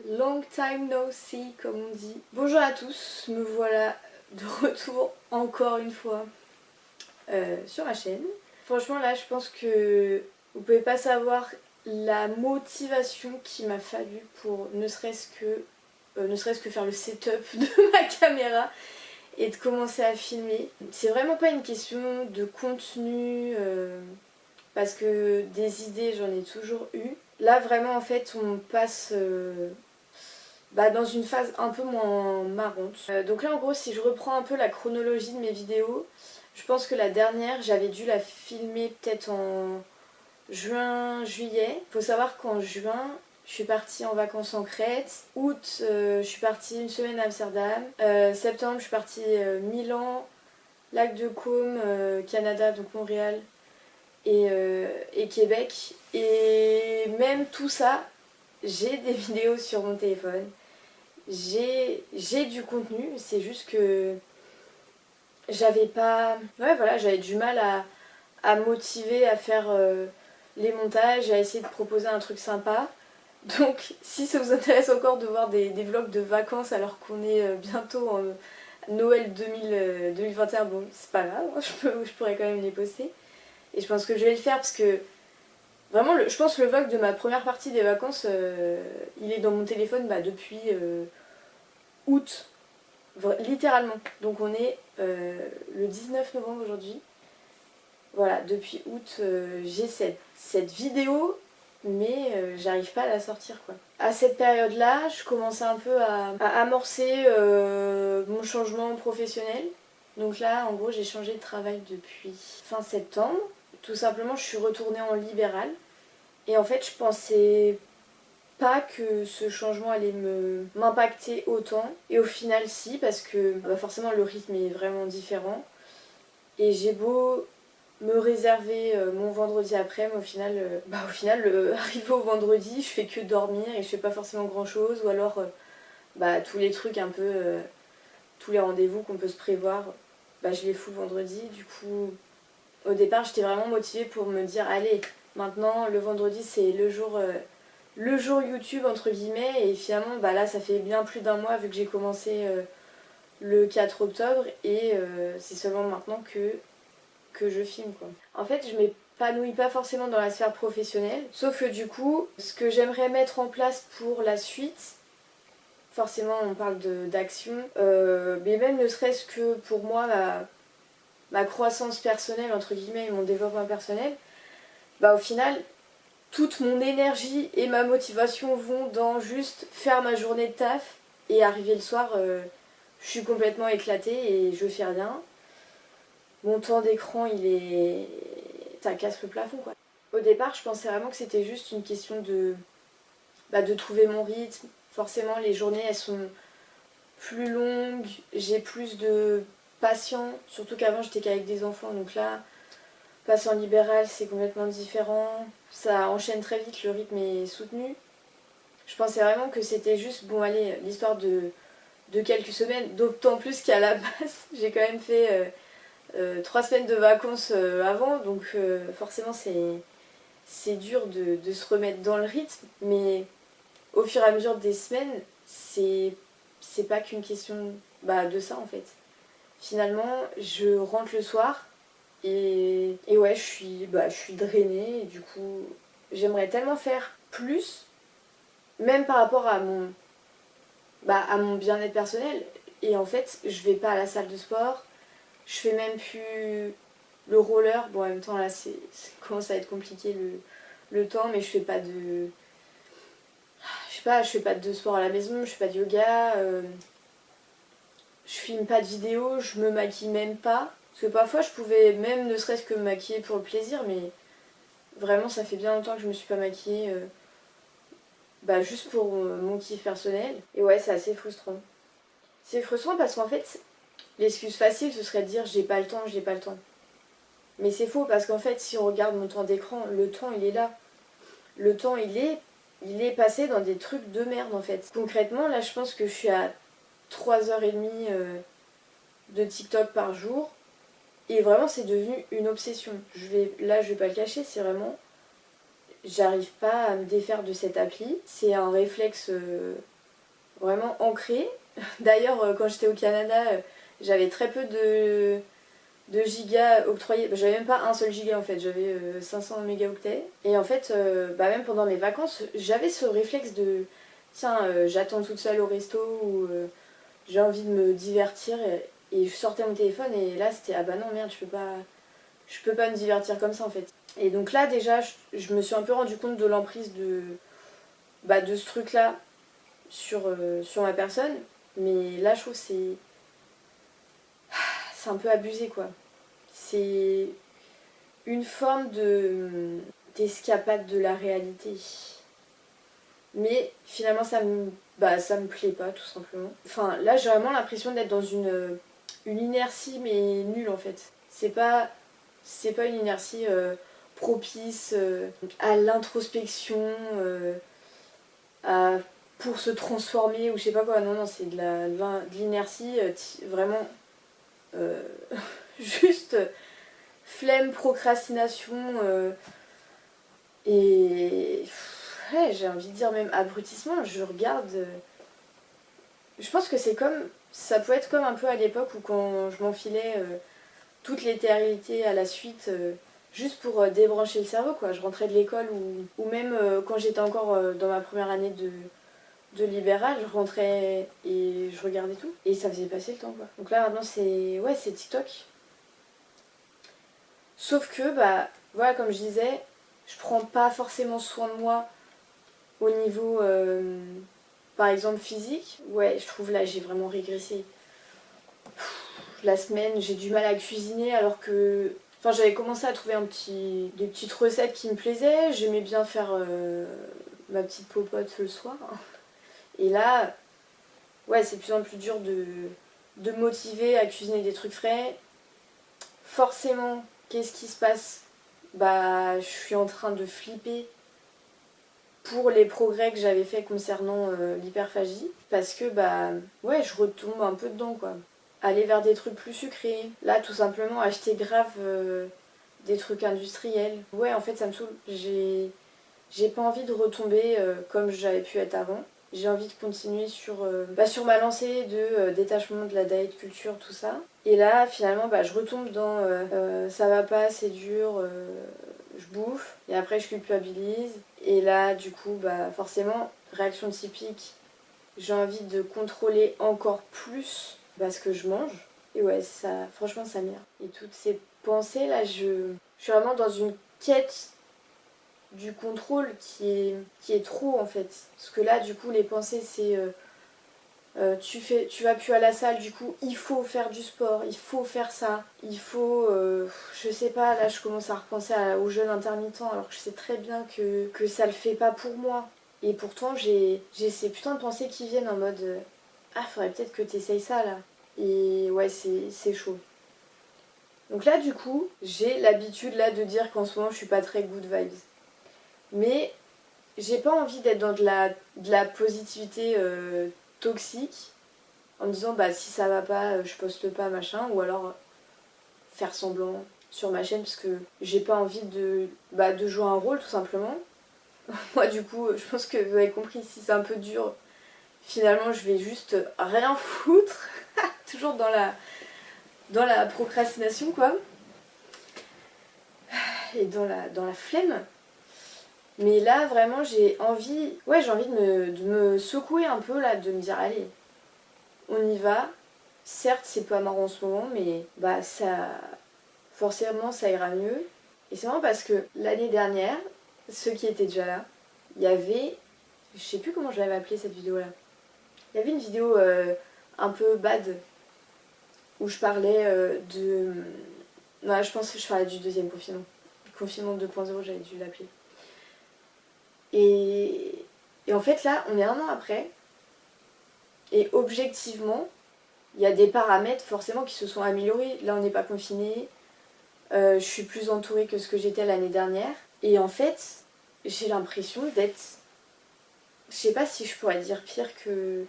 Long time no see comme on dit. Bonjour à tous, me voilà de retour encore une fois sur ma chaîne. Franchement là je pense que vous pouvez pas savoir la motivation qu'il m'a fallu pour ne serait-ce que faire le setup de ma caméra et de commencer à filmer. C'est vraiment pas une question de contenu parce que des idées j'en ai toujours eu. Là vraiment en fait on passe dans une phase un peu moins marrante. Donc là en gros si je reprends un peu la chronologie de mes vidéos, je pense que la dernière j'avais dû la filmer peut-être en juin, juillet. Faut savoir qu'en juin je suis partie en vacances en Crète. Août je suis partie une semaine à Amsterdam. Septembre je suis partie Milan, Lac de Côme, Canada, donc Montréal et Québec. Et même tout ça, j'ai des vidéos sur mon téléphone. J'ai du contenu, c'est juste que j'avais pas... Ouais voilà, j'avais du mal à me motiver à faire les montages, à essayer de proposer un truc sympa. Donc si ça vous intéresse encore de voir des vlogs de vacances alors qu'on est bientôt en Noël 2021, bon c'est pas grave, je pourrais quand même les poster. Et je pense que je vais le faire parce que vraiment je pense que le vlog de ma première partie des vacances, il est dans mon téléphone depuis août. Littéralement. Donc on est le 19 novembre aujourd'hui. Voilà, depuis août, j'ai cette vidéo, mais j'arrive pas à la sortir quoi. À cette période-là, je commençais un peu à amorcer mon changement professionnel. Donc là, en gros, j'ai changé de travail depuis fin septembre. Tout simplement, je suis retournée en libéral. Et en fait, je pensais pas que ce changement allait m'impacter autant. Et au final, si, parce que forcément, le rythme est vraiment différent. Et j'ai beau me réserver mon vendredi après, mais au final, arrivé au vendredi, je fais que dormir et je fais pas forcément grand chose. Ou alors, tous les trucs un peu, tous les rendez-vous qu'on peut se prévoir, je les fous le vendredi. Du coup, au départ, j'étais vraiment motivée pour me dire, allez, maintenant, le vendredi, c'est le jour YouTube entre guillemets, et finalement là ça fait bien plus d'un mois vu que j'ai commencé le 4 octobre et c'est seulement maintenant que je filme quoi. En fait je m'épanouis pas forcément dans la sphère professionnelle, sauf que du coup ce que j'aimerais mettre en place pour la suite, forcément on parle d'action, mais même ne serait-ce que pour moi ma croissance personnelle entre guillemets et mon développement personnel, au final toute mon énergie et ma motivation vont dans juste faire ma journée de taf et arriver le soir, je suis complètement éclatée et je fais rien. Mon temps d'écran, ça casse le plafond quoi. Au départ, je pensais vraiment que c'était juste une question de trouver mon rythme. Forcément, les journées, elles sont plus longues, j'ai plus de patience, surtout qu'avant, j'étais qu'avec des enfants, donc là... Passer en libéral, c'est complètement différent. Ça enchaîne très vite, le rythme est soutenu. Je pensais vraiment que c'était juste, bon allez, l'histoire de quelques semaines. D'autant plus qu'à la base, j'ai quand même fait 3 semaines de vacances avant. Donc forcément, c'est dur de se remettre dans le rythme. Mais au fur et à mesure des semaines, c'est pas qu'une question de ça en fait. Finalement, je rentre le soir. Et ouais, je suis drainée et du coup, j'aimerais tellement faire plus, même par rapport à mon bien-être personnel. Et en fait, je vais pas à la salle de sport, je fais même plus le roller. Bon, en même temps, là, ça commence à être compliqué le temps, mais je fais pas de... Je sais pas, je fais pas de sport à la maison, je fais pas de yoga, je filme pas de vidéos, je me maquille même pas. Parce que parfois je pouvais même ne serait-ce que me maquiller pour le plaisir, mais vraiment ça fait bien longtemps que je me suis pas maquillée juste pour mon kiff personnel. Et ouais, c'est assez frustrant. C'est frustrant parce qu'en fait, l'excuse facile ce serait de dire j'ai pas le temps, j'ai pas le temps. Mais c'est faux parce qu'en fait, si on regarde mon temps d'écran, le temps il est là. Le temps il est passé dans des trucs de merde en fait. Concrètement, là je pense que je suis à 3h30 de TikTok par jour. Et vraiment, c'est devenu une obsession. Je vais pas le cacher, c'est vraiment... J'arrive pas à me défaire de cette appli. C'est un réflexe vraiment ancré. D'ailleurs, quand j'étais au Canada, j'avais très peu de gigas octroyés. J'avais même pas un seul giga en fait, j'avais 500 mégaoctets. Et en fait, même pendant mes vacances, j'avais ce réflexe de tiens, j'attends toute seule au resto ou j'ai envie de me divertir et je sortais mon téléphone et là c'était ah bah non merde, je peux pas me divertir comme ça en fait. Et donc là déjà, je me suis un peu rendu compte de l'emprise de ce truc là sur ma personne. Mais là je trouve que c'est un peu abusé quoi. C'est une forme d'escapade de la réalité. Mais finalement ça me plaît pas tout simplement. Enfin là j'ai vraiment l'impression d'être dans une inertie mais nulle en fait. C'est pas une inertie propice à l'introspection, à, pour se transformer ou je sais pas quoi. Non, non, c'est de l'inertie vraiment euh, juste flemme, procrastination et ouais, j'ai envie de dire même abrutissement. Je regarde. Je pense que c'est comme. Ça peut être comme un peu à l'époque où quand je m'enfilais toute l'éternité à la suite. Juste pour débrancher le cerveau quoi. Je rentrais de l'école ou même quand j'étais encore dans ma première année de libéral, je rentrais et je regardais tout. Et ça faisait passer le temps quoi. Donc là maintenant c'est TikTok. Sauf que voilà comme je disais, je prends pas forcément soin de moi au niveau par exemple physique. Ouais je trouve là j'ai vraiment régressé. La semaine j'ai du mal à cuisiner alors que. Enfin, j'avais commencé à trouver des petites recettes qui me plaisaient. J'aimais bien faire ma petite popote le soir. Et là, ouais, c'est de plus en plus dur de me motiver à cuisiner des trucs frais. Forcément, qu'est-ce qui se passe? Je suis en train de flipper pour les progrès que j'avais fait concernant l'hyperphagie. Parce que, ouais, je retombe un peu dedans, quoi. Aller vers des trucs plus sucrés. Là, tout simplement, acheter grave des trucs industriels. Ouais, en fait, ça me saoule. J'ai pas envie de retomber comme j'avais pu être avant. J'ai envie de continuer sur ma lancée de détachement de la diet culture, tout ça. Et là, finalement, je retombe dans ça va pas, c'est dur, je bouffe. Et après, je culpabilise. Et là, du coup, forcément, réaction typique, j'ai envie de contrôler encore plus ce que je mange. Et ouais, ça, franchement, ça m'énerve. Et toutes ces pensées, là, je suis vraiment dans une quête du contrôle qui est trop en fait. Parce que là, du coup, les pensées, c'est tu vas plus à la salle, du coup, il faut faire du sport, il faut faire ça, il faut. Je sais pas, là, je commence à repenser au jeûne intermittent, alors que je sais très bien que ça le fait pas pour moi. Et pourtant, j'ai ces putains de pensées qui viennent en mode ah, faudrait peut-être que t'essayes ça là. Et ouais, c'est chaud. Donc là, du coup, j'ai l'habitude là de dire qu'en ce moment, je suis pas très good vibes. Mais j'ai pas envie d'être dans de la positivité toxique en me disant si ça va pas je poste pas machin ou alors faire semblant sur ma chaîne parce que j'ai pas envie de jouer un rôle tout simplement. Moi du coup je pense que vous avez compris, si c'est un peu dur finalement je vais juste rien foutre. Toujours dans la procrastination quoi et dans la flemme. Mais là, vraiment, j'ai envie de me secouer un peu, là, de me dire, allez, on y va. Certes, c'est pas marrant en ce moment, mais forcément, ça ira mieux. Et c'est marrant parce que l'année dernière, ceux qui étaient déjà là, il y avait, je sais plus comment je l'avais appelé cette vidéo-là. Il y avait une vidéo un peu bad où je parlais de. Non, je pense que je parlais du deuxième confinement. Confinement 2.0, j'avais dû l'appeler. Et en fait, là, on est un an après. Et objectivement, il y a des paramètres forcément qui se sont améliorés. Là, on n'est pas confiné. Je suis plus entourée que ce que j'étais l'année dernière. Et en fait, j'ai l'impression d'être. Je sais pas si je pourrais dire pire que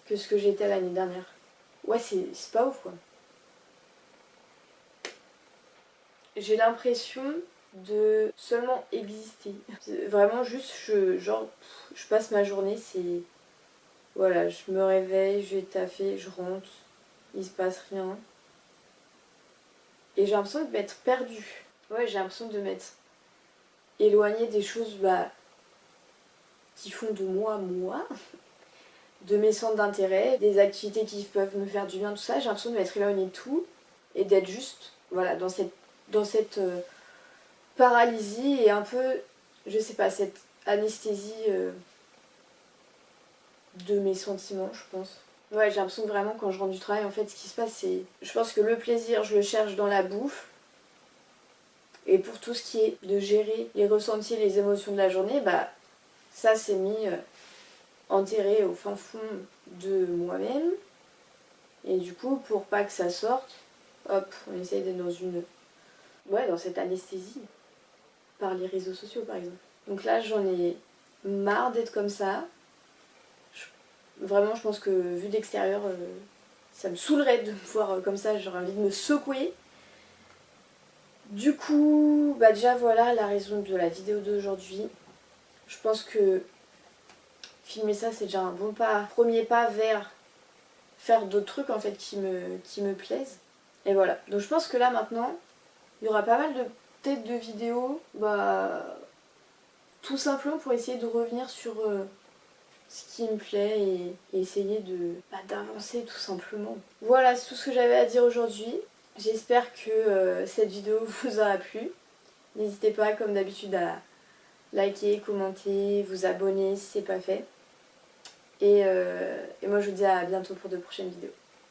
ce que j'étais l'année dernière. Ouais, c'est pas ouf quoi. J'ai l'impression de seulement exister. Vraiment juste, je passe ma journée, c'est voilà, je me réveille, je vais taffer, je rentre, il se passe rien. Et j'ai l'impression de m'être perdue. Ouais, j'ai l'impression de m'être éloignée des choses qui font de moi, de mes centres d'intérêt, des activités qui peuvent me faire du bien, tout ça. J'ai l'impression de m'être éloignée de tout et d'être juste, voilà, dans cette paralysie et un peu, je sais pas, cette anesthésie de mes sentiments, je pense. Ouais, j'ai l'impression que vraiment quand je rentre du travail, en fait, ce qui se passe, c'est... Je pense que le plaisir, je le cherche dans la bouffe. Et pour tout ce qui est de gérer les ressentis, les émotions de la journée, bah ça c'est mis enterré au fin fond de moi-même. Et du coup, pour pas que ça sorte, hop, on essaye d'être dans une... Ouais, dans cette anesthésie. Par les réseaux sociaux, par exemple. Donc là, j'en ai marre d'être comme ça. Vraiment, je pense que vu d'extérieur, ça me saoulerait de me voir comme ça. J'aurais envie de me secouer. Du coup, bah déjà voilà la raison de la vidéo d'aujourd'hui. Je pense que filmer ça, c'est déjà un bon pas, premier pas vers faire d'autres trucs en fait qui me plaisent. Et voilà. Donc je pense que là maintenant, il y aura pas mal de têtes de vidéos, tout simplement pour essayer de revenir sur ce qui me plaît et essayer d'avancer tout simplement. Voilà, c'est tout ce que j'avais à dire aujourd'hui. J'espère que cette vidéo vous aura plu. N'hésitez pas comme d'habitude à liker, commenter, vous abonner si c'est pas fait. Et moi je vous dis à bientôt pour de prochaines vidéos.